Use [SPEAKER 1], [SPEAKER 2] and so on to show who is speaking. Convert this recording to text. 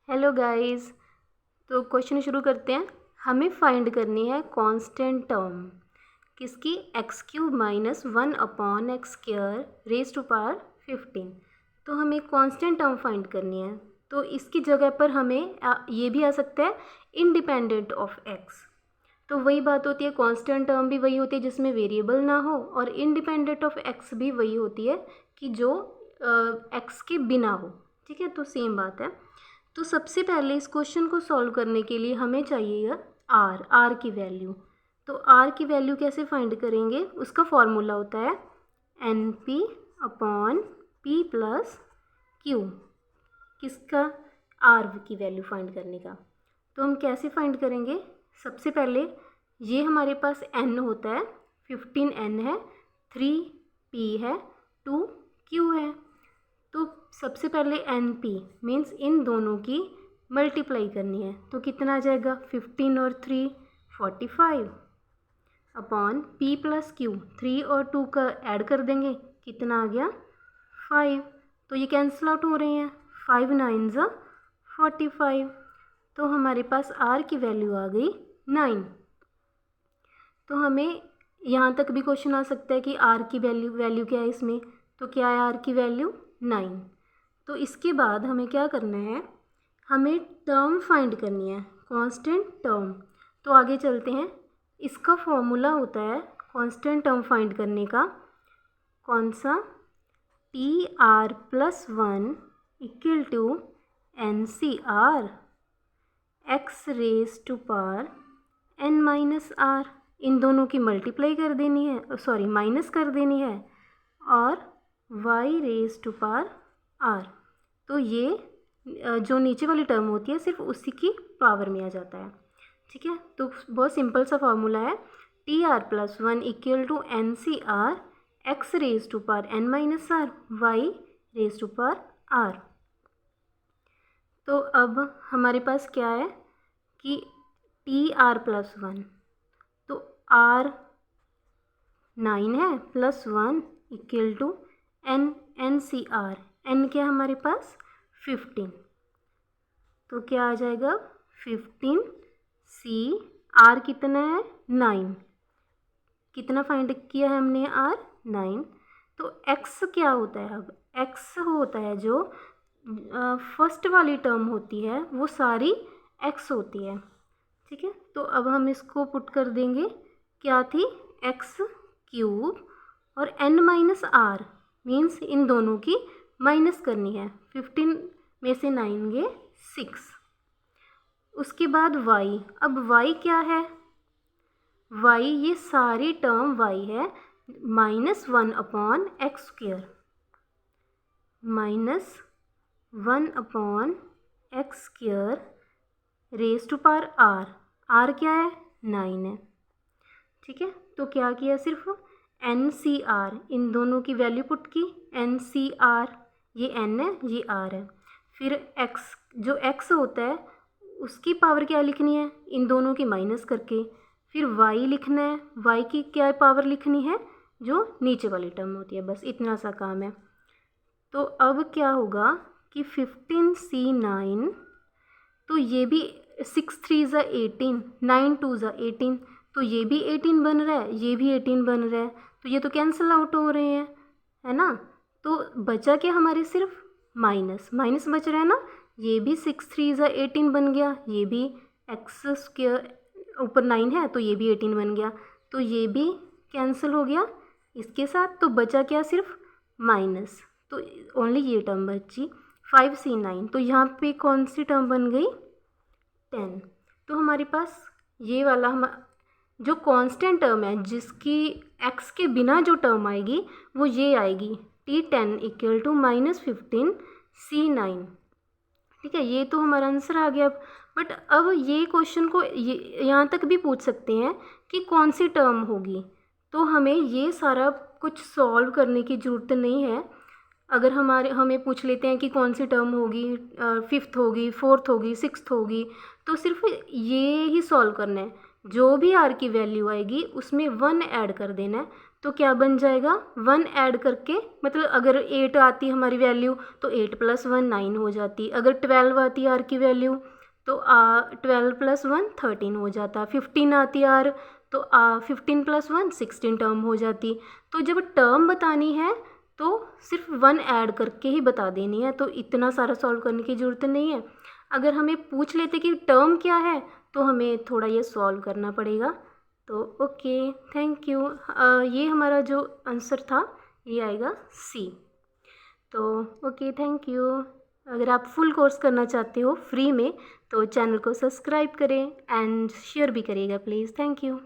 [SPEAKER 1] Hello guys. तो question शुरू करते हैं। हमें फाइंड करनी है कांस्टेंट टर्म किसकी, x cube minus 1/x² raise to power 15। तो हमें कांस्टेंट टर्म फाइंड करनी है। तो इसकी जगह पर हमें ये भी आ सकता है इंडिपेंडेंट ऑफ एक्स। तो वही बात होती है, कांस्टेंट टर्म भी वही होती है जिसमें वेरिएबल ना हो, और इंडिपेंडेंट ऑफ एक्स भी वही होती है कि जो एक्स के बिना हो। ठीक है, तो सेम बात है। तो सबसे पहले इस क्वेश्चन को सॉल्व करने के लिए हमें चाहिए आर की वैल्यू। तो आर की वैल्यू कैसे फाइंड करेंगे, उसका फॉर्मूला होता है NP/P प्लस क्यू। किसका, आर की वैल्यू फाइंड करने का। तो हम कैसे फाइंड करेंगे, सबसे पहले ये हमारे पास n होता है, 15n है, 3p है, 2q है। तो सबसे पहले NP मीन्स इन दोनों की मल्टीप्लाई करनी है। तो कितना आ जाएगा, 15 और 3 45 अपॉन P प्लस Q, 3 और 2 का ऐड कर देंगे, कितना आ गया 5। तो ये कैंसिल आउट हो रहे हैं, 5 9 ज़ा 45। तो हमारे पास R की वैल्यू आ गई 9। तो हमें यहाँ तक भी क्वेश्चन आ सकता है कि R की वैल्यू क्या है इसमें। तो क्या है R की वैल्यू 9। तो इसके बाद हमें क्या करना है, हमें टर्म फाइंड करनी है, कांस्टेंट टर्म। तो आगे चलते हैं। इसका फॉर्मूला होता है कांस्टेंट टर्म फाइंड करने का, कौन सा, TR+1 equal to NCR x raise to power n-r। इन दोनों की मल्टीप्लाई कर देनी है, सॉरी माइनस कर देनी है, और y raise to power r। तो ये जो नीचे वाली टर्म होती है सिर्फ उसी की पावर में आ जाता है। ठीक है, तो बहुत सिंपल सा फार्मूला है, TR+1 equal to NCR x raise to power n-r y raise to power r। तो अब हमारे पास क्या है कि TR+1, तो R 9 है plus 1 equal to NCR, N क्या है हमारे पास 15। तो क्या आ जाएगा 15C, R कितना है 9, कितना फाइंड किया है हमने R 9। तो X क्या होता है, अब X होता है जो फर्स्ट वाली टर्म होती है वो सारी X होती है। ठीक है, तो अब हम इसको पुट कर देंगे, क्या थी x³ और n-r मीन्स इन दोनों की माइनस करनी है, 15 में से 9 गए 6। उसके बाद y, अब y क्या है, y ये सारी टर्म y है, -1/x², -1/x² raise to power r। r क्या है 9 है। ठीक है, तो क्या किया, सिर्फ NCR इन दोनों की वैल्यू पुट की, NCR ये n है ये r है। फिर x, जो x होता है उसकी पावर क्या लिखनी है, इन दोनों की माइनस करके। फिर y लिखना है, y की क्या पावर लिखनी है, जो नीचे वाली टर्म होती है, बस इतना सा काम है। तो अब क्या होगा कि 15C9, तो ये भी 6 3 ज़ा 18, 9 2 ज़ा 18, तो ये भी 18 बन रहा है, ये भी 18 बन रहा है, तो ये तो कैंसिल आउट हो रहे हैं, है ना। तो बचा क्या हमारे, सिर्फ माइनस माइनस बच रहा है ना। ये भी 6 3 ज़ा 18 बन गया, ये भी x² ऊपर 9 है तो ये भी 18 बन गया, तो ये भी कैंसिल हो गया इसके साथ। तो बचा क्या, सिर्फ माइनस, तो ओनली ये टर्म बची 5C9। तो यहाँ पे कौन सी टर्म बन गई 10। तो हमारे पास ये वाला हम जो कांस्टेंट टर्म है जिसकी x के बिना जो टर्म आएगी वो ये आएगी, T10 इक्वल टू -15C9। ठीक है, ये तो हमारा आंसर आ गया। बट अब ये क्वेश्चन को यहाँ तक भी पूछ सकते हैं कि कौन सी टर्म होगी, तो हमें ये सारा कुछ सॉल्व करने की ज़रूरत नहीं है। अगर हमें पूछ लेते हैं कि कौन सी टर्म होगी, 5th होगी, 4th होगी, 6th होगी, तो सिर्फ ये ही सॉल्व करना है। जो भी R की वैल्यू आएगी उसमें 1 ऐड कर देना है, तो क्या बन जाएगा 1 ऐड करके, मतलब अगर 8 आती हमारी वैल्यू तो 8 + 1 9 हो जाती, अगर 12 आती आर की वैल्यू तो 12 + 1 13 हो जाता, 15 आती आर तो 15 + 1 16 टर्म हो जाती। तो जब टर्म बतानी है तो सिर्फ 1 ऐड करके ही बता देनी है, तो इतना सारा सॉल्व करने की ज़रूरत नहीं है। अगर हमें पूछ लेते कि टर्म क्या है तो हमें थोड़ा ये सॉल्व करना पड़ेगा। तो ओके, थैंक यू। ये हमारा जो आंसर था ये आएगा सी। तो ओके, थैंक यू। अगर आप फुल कोर्स करना चाहते हो फ्री में तो चैनल को सब्सक्राइब करें एंड शेयर भी करिएगा प्लीज़। Thank you.